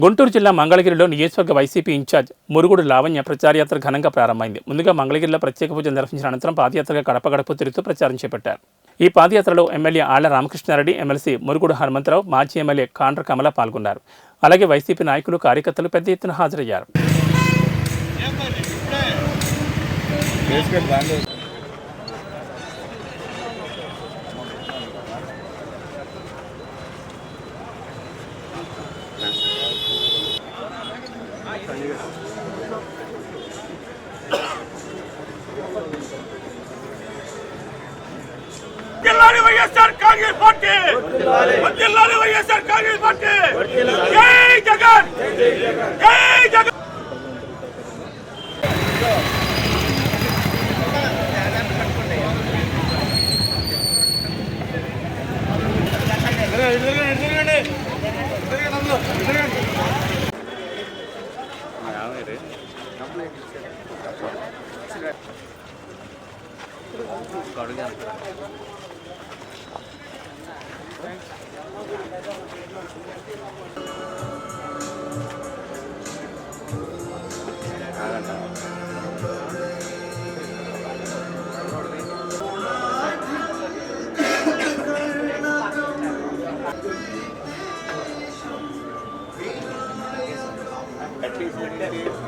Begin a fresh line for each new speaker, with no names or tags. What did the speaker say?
గుంటూరు జిల్లా మంగళగిరిలో నియోజకవర్గ వైసీపీ ఇన్ఛార్జ్ మురుగుడు లావణ్య ప్రచారయాత్ర ఘనంగా ప్రారంభమైంది. ముందుగా మంగళగిరిలో ప్రత్యేక పూజలు నిర్వహించిన అనంతరం పాదయాత్రగా గడప గడప తిరుగుతూ ప్రచారం చేపట్టారు. ఈ పాదయాత్రలో ఎమ్మెల్యే ఆళ్ల రామకృష్ణారెడ్డి, ఎమ్మెల్సీ మురుగుడు హనుమంతరావు, మాజీ ఎమ్మెల్యే కాండ్ర కమల పాల్గొన్నారు. అలాగే వైసీపీ నాయకులు, కార్యకర్తలు పెద్ద ఎత్తున హాజరయ్యారు.
వైఎస్ఆర్ కాంగ్రెస్ పార్టీ వైఎస్ఆర్ కాంగ్రెస్ పార్టీ జై జగన్ జై జగన్. At least